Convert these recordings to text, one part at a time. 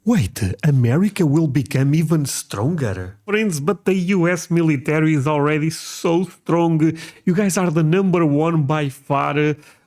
Wait, America will become even stronger? Friends, but the US military is already so strong. You guys are the number one by far.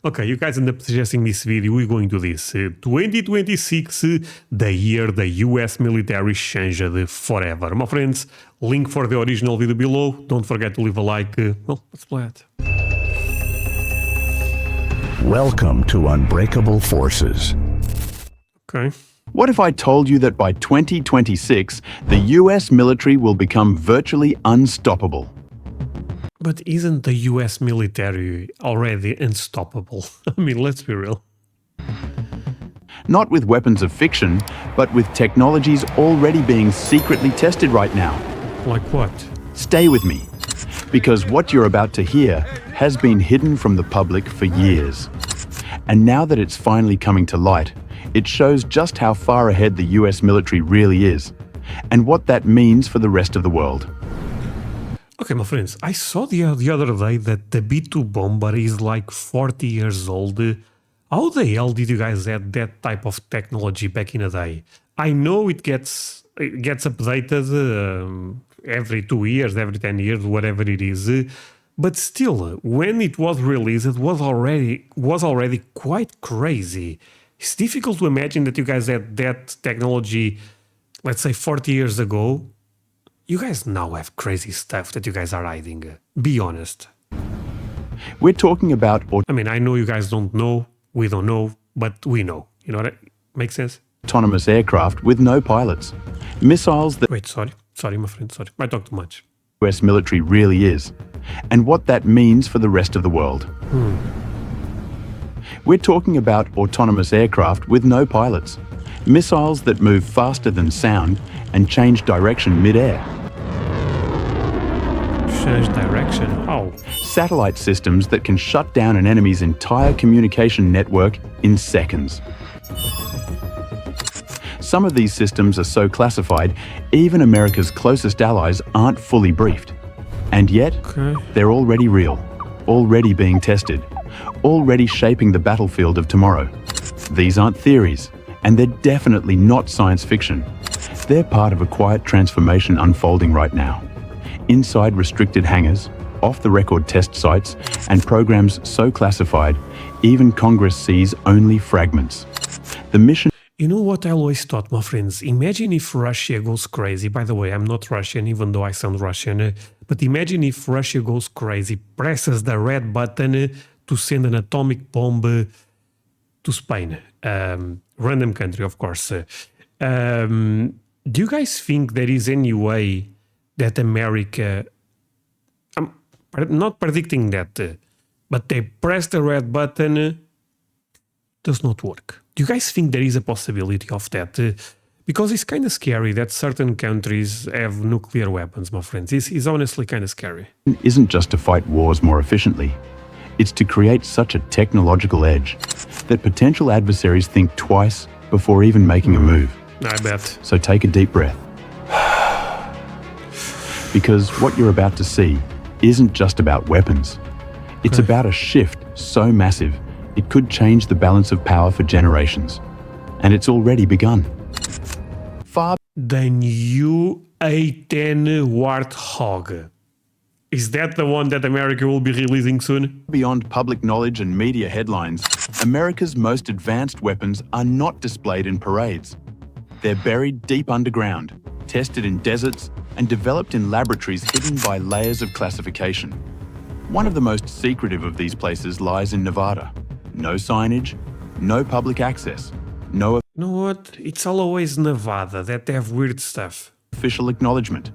Okay, you guys end up suggesting this video, we're going to this. 2026, the year the US military changed forever. My friends, link for the original video below. Don't forget to leave a like. Well, let's play it. Welcome to Unbreakable Forces. Okay. What if I told you that by 2026, the US military will become virtually unstoppable? But isn't the US military already unstoppable? I mean, let's be real. Not with weapons of fiction, but with technologies already being secretly tested right now. Like what? Stay with me, because what you're about to hear has been hidden from the public for years. And now that it's finally coming to light, it shows just how far ahead the US military really is, and what that means for the rest of the world. Okay, my friends, I saw the other day that the B-2 bomber is like 40 years old. How the hell did you guys have that type of technology back in the day? I know it gets updated every 2 years, every 10 years, whatever it is. But still, when it was released, it was already quite crazy. It's difficult to imagine that you guys had that technology, let's say 40 years ago. You guys now have crazy stuff that you guys are hiding. Be honest. We're talking about I mean, I know you guys don't know, we don't know, but we know. You know what? Makes sense? autonomous aircraft with no pilots. Missiles that Wait, sorry, my friend, sorry. I talk too much. the US military really is, and what that means for the rest of the world. We're talking about autonomous aircraft with no pilots, missiles that move faster than sound and change direction mid-air, Change direction? How? satellite systems that can shut down an enemy's entire communication network in seconds. Some of these systems are so classified, even America's closest allies aren't fully briefed. And yet, Okay. they're already real, already being tested, already shaping the battlefield of tomorrow. These aren't theories, and they're definitely not science fiction. They're part of a quiet transformation unfolding right now. Inside restricted hangars, off-the-record test sites, and programs so classified, even Congress sees only fragments. The mission You know what I always thought, my friends? Imagine if Russia goes crazy. By the way, I'm not Russian, even though I sound Russian. But imagine if Russia goes crazy, presses the red button to send an atomic bomb to Spain. Random country, of course. Do you guys think there is any way that America... I'm not predicting that, but they press the red button, does not work. Do you guys think there is a possibility of that? Because it's kind of scary that certain countries have nuclear weapons, my friends. It's honestly kind of scary. isn't just to fight wars more efficiently. It's to create such a technological edge that potential adversaries think twice before even making a move. I bet. So take a deep breath. Because what you're about to see isn't just about weapons. It's Okay. about a shift so massive, it could change the balance of power for generations. And it's already begun. Far The new A-10 Warthog. Is that the one that America will be releasing soon? beyond public knowledge and media headlines, America's most advanced weapons are not displayed in parades. They're buried deep underground, tested in deserts, and developed in laboratories hidden by layers of classification. One of the most secretive of these places lies in Nevada. No signage, no public access, no You know what? It's always Nevada that have weird stuff. official acknowledgement.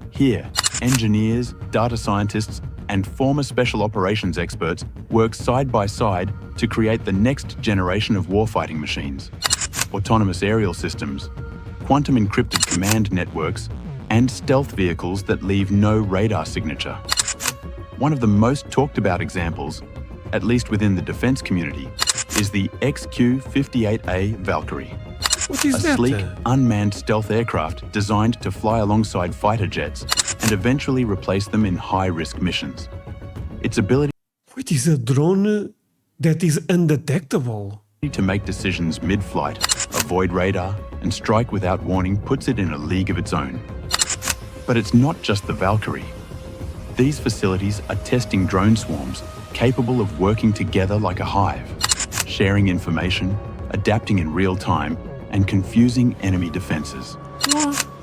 Here, engineers, data scientists, and former special operations experts work side by side to create the next generation of warfighting machines. Autonomous aerial systems, quantum encrypted command networks, and stealth vehicles that leave no radar signature. One of the most talked about examples, at least within the defense community, is the XQ-58A Valkyrie. What is A that? sleek, unmanned stealth aircraft designed to fly alongside fighter jets and eventually replace them in high-risk missions. Its ability What is a drone that is undetectable? to make decisions mid-flight, avoid radar, and strike without warning puts it in a league of its own. But it's not just the Valkyrie. These facilities are testing drone swarms capable of working together like a hive, sharing information, adapting in real time, and confusing enemy defenses.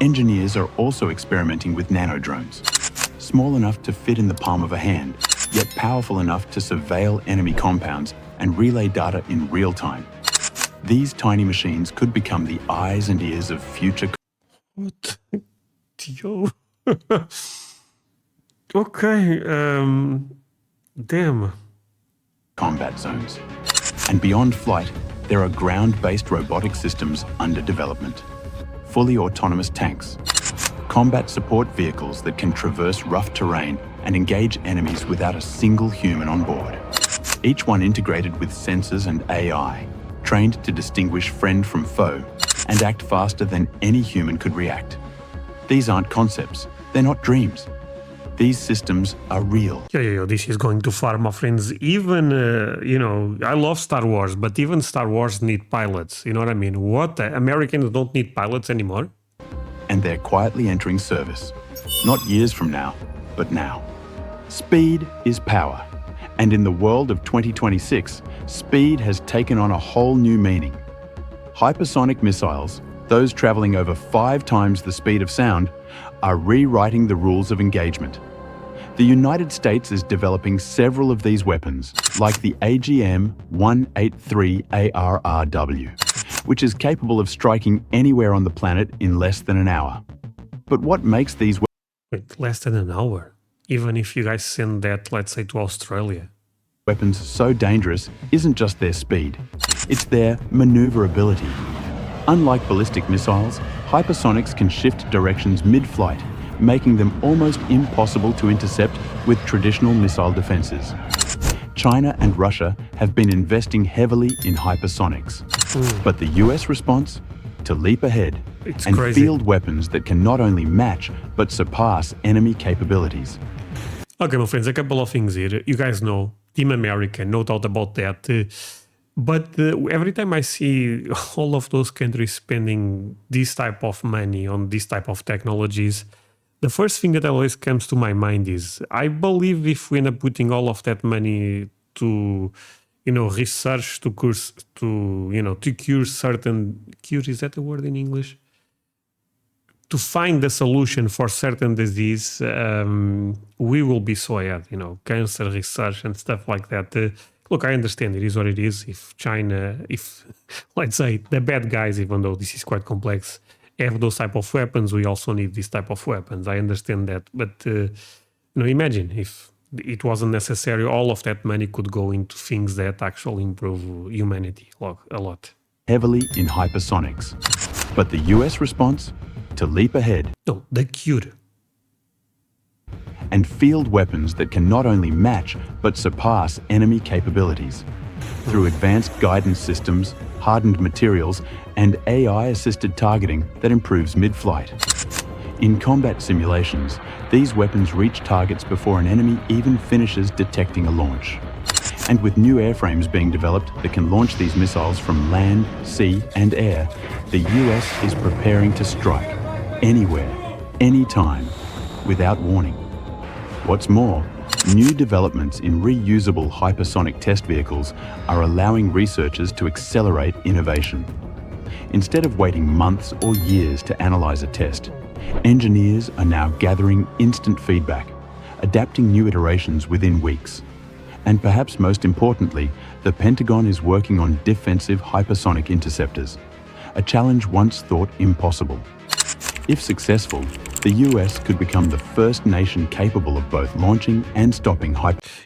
Engineers are also experimenting with nanodrones, small enough to fit in the palm of a hand, yet powerful enough to surveil enemy compounds and relay data in real time. These tiny machines could become the eyes and ears of future What? Yo. Okay. Damn. combat zones. And beyond flight, there are ground-based robotic systems under development. Fully autonomous tanks, combat support vehicles that can traverse rough terrain and engage enemies without a single human on board. Each one integrated with sensors and AI, trained to distinguish friend from foe and act faster than any human could react. These aren't concepts, they're not dreams. These systems are real. Yo, this is going too far, my friends. Even, I love Star Wars, but even Star Wars need pilots. You know what I mean? What? Americans don't need pilots anymore? And they're quietly entering service. Not years from now, but now. Speed is power. And in the world of 2026, speed has taken on a whole new meaning. Hypersonic missiles, those traveling over 5 times the speed of sound, are rewriting the rules of engagement. The United States is developing several of these weapons, like the AGM-183ARRW, which is capable of striking anywhere on the planet in less than an hour. But what makes these Wait, less than an hour? Even if you guys send that, let's say, to Australia. weapons so dangerous isn't just their speed, it's their maneuverability. Unlike ballistic missiles, hypersonics can shift directions mid-flight, making them almost impossible to intercept with traditional missile defenses. China and Russia have been investing heavily in hypersonics. But the US response? To leap ahead It's and crazy. field weapons that can not only match but surpass enemy capabilities. Okay, my friends, a couple of things here. You guys know, Team America, no doubt about that. But every time I see all of those countries spending this type of money on this type of technologies, the first thing that always comes to my mind is, I believe if we end up putting all of that money to, research to cure certain, is that a word in English? To find the solution for certain disease, we will be so ahead, cancer research and stuff like that. Look, I understand it is what it is. If China, let's say the bad guys, even though this is quite complex, have those type of weapons, we also need this type of weapons. I understand that. But, imagine if it wasn't necessary, all of that money could go into things that actually improve humanity a lot. Heavily in hypersonics. But the US response? To leap ahead No, the cure. and field weapons that can not only match but surpass enemy capabilities. Through advanced guidance systems, hardened materials, and AI-assisted targeting that improves mid-flight. In combat simulations, these weapons reach targets before an enemy even finishes detecting a launch. And with new airframes being developed that can launch these missiles from land, sea, and air, the US is preparing to strike anywhere, anytime, without warning. What's more, new developments in reusable hypersonic test vehicles are allowing researchers to accelerate innovation. Instead of waiting months or years to analyze a test, engineers are now gathering instant feedback, adapting new iterations within weeks. And perhaps most importantly, the Pentagon is working on defensive hypersonic interceptors, a challenge once thought impossible. If successful, the US could become the first nation capable of both launching and stopping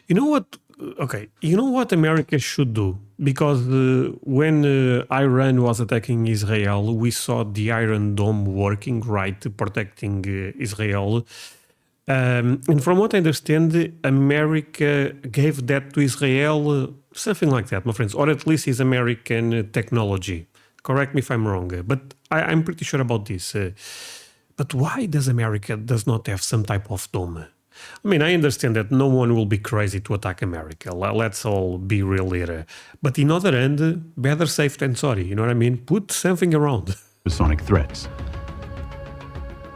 You know what? Okay, you know what America should do? Because when Iran was attacking Israel, we saw the Iron Dome working, right, protecting Israel. And from what I understand, America gave that to Israel, something like that, my friends, or at least is American technology. Correct me if I'm wrong, but I'm pretty sure about this. But why does America does not have some type of dome? I mean, I understand that no one will be crazy to attack America. Let's all be real here. But in other hand, better safe than sorry. You know what I mean? Put something around. hypersonic threats.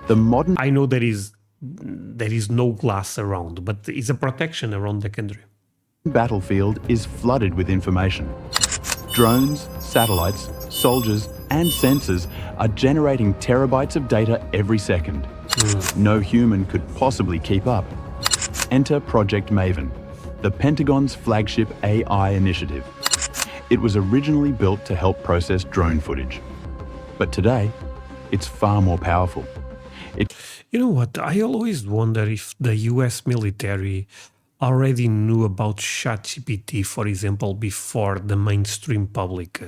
The modern I know there is no glass around, but it's a protection around the country. battlefield is flooded with information. Drones, satellites, soldiers, and sensors are generating terabytes of data every second. No human could possibly keep up. Enter Project Maven, the Pentagon's flagship AI initiative. It was originally built to help process drone footage. But today, it's far more powerful. You know what? I always wonder if the US military already knew about ChatGPT, for example, before the mainstream public.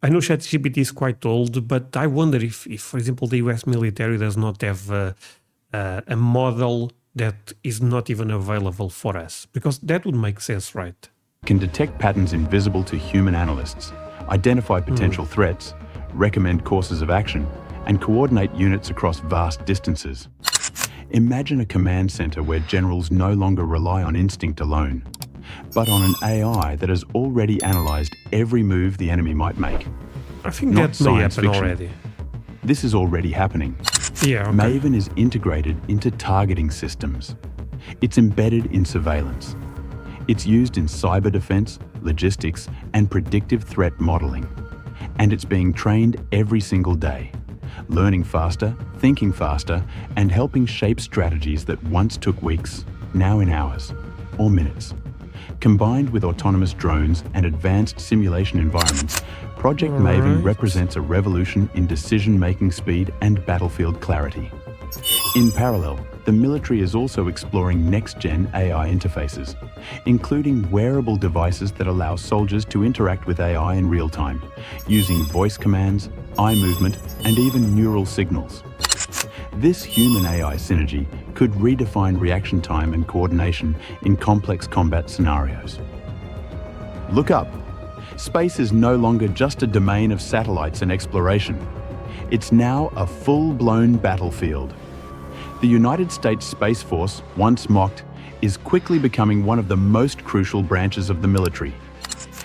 I know ChatGPT is quite old, but I wonder if, for example, the US military does not have a model that is not even available for us, because that would make sense, right? Can detect patterns invisible to human analysts, identify potential threats, recommend courses of action, and coordinate units across vast distances. Imagine a command center where generals no longer rely on instinct alone, but on an AI that has already analyzed every move the enemy might make. I think Not that may science happen fiction. already. This is already happening. Yeah, okay. Maven is integrated into targeting systems. It's embedded in surveillance. It's used in cyber defense, logistics, and predictive threat modeling. And it's being trained every single day, learning faster, thinking faster, and helping shape strategies that once took weeks, now in hours or minutes. Combined with autonomous drones and advanced simulation environments, Project Maven represents a revolution in decision-making speed and battlefield clarity. In parallel, the military is also exploring next-gen AI interfaces, including wearable devices that allow soldiers to interact with AI in real time, using voice commands, eye movement, and even neural signals. This human-AI synergy could redefine reaction time and coordination in complex combat scenarios. Look up. Space is no longer just a domain of satellites and exploration. It's now a full-blown battlefield. The United States Space Force, once mocked, is quickly becoming one of the most crucial branches of the military.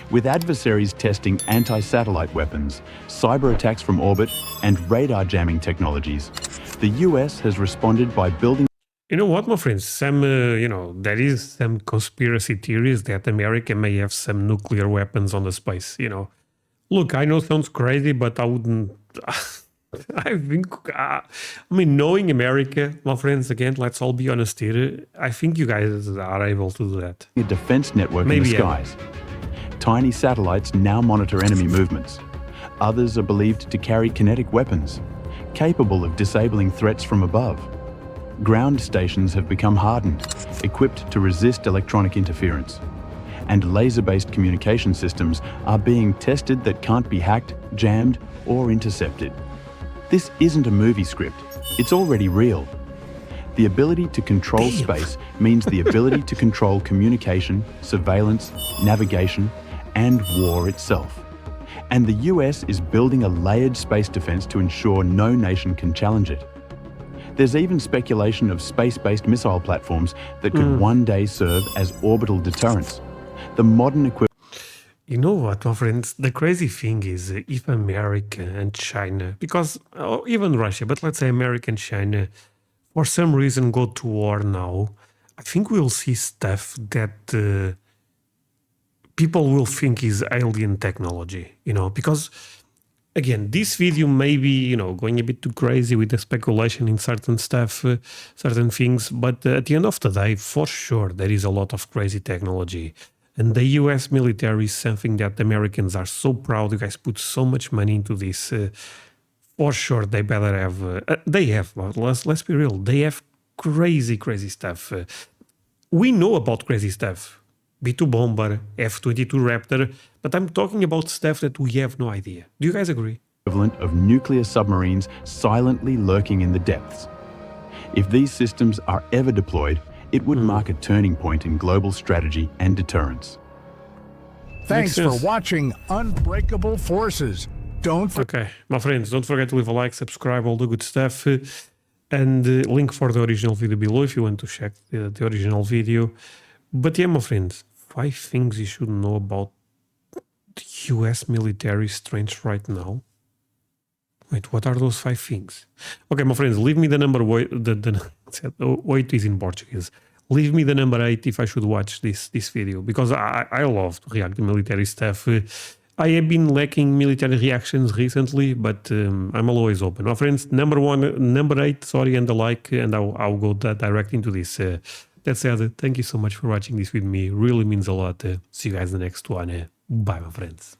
With adversaries testing anti-satellite weapons, cyber attacks from orbit, and radar jamming technologies, the US has responded by building. You know what, my friends? There is some conspiracy theories that America may have some nuclear weapons on the space, Look, I know it sounds crazy, but I wouldn't... I think, knowing America, my friends, again, let's all be honest here, I think you guys are able to do that. A defense network in the skies. Tiny satellites now monitor enemy movements. Others are believed to carry kinetic weapons, capable of disabling threats from above. Ground stations have become hardened, equipped to resist electronic interference. And laser-based communication systems are being tested that can't be hacked, jammed, or intercepted. This isn't a movie script. It's already real. The ability to control space means the ability to control communication, surveillance, navigation, and war itself. And the US is building a layered space defense to ensure no nation can challenge it. There's even speculation of space-based missile platforms that could one day serve as orbital deterrents. The modern equipment. You know what, my friends? The crazy thing is if America and China, because even Russia, but let's say America and China, for some reason go to war now, I think we'll see stuff that people will think is alien technology, because again, this video may be, going a bit too crazy with the speculation in certain stuff, certain things, but at the end of the day, for sure, there is a lot of crazy technology. And the US military is something that the Americans are so proud. You guys put so much money into this. For sure, they better have... they have, let's be real, they have crazy, crazy stuff. We know about crazy stuff. B-2 Bomber, F-22 Raptor, but I'm talking about stuff that we have no idea. Do you guys agree? Equivalent of nuclear submarines silently lurking in the depths. If these systems are ever deployed, it would mark a turning point in global strategy and deterrence. Thanks for watching Unbreakable Forces. Okay, my friends, don't forget to leave a like, subscribe, all the good stuff. And link for the original video below if you want to check the original video. But yeah, my friends, 5 things you should know about the US military strength right now. Wait, what are those 5 things? Okay, my friends, leave me the number 8 is in Portuguese. Leave me the number 8 if I should watch this video, because I love to react to military stuff. I have been lacking military reactions recently, but I'm always open. My friends, number 8, sorry, and the like, and I'll go direct into this. That said, thank you so much for watching this with me. Really means a lot. See you guys in the next one. Bye, my friends.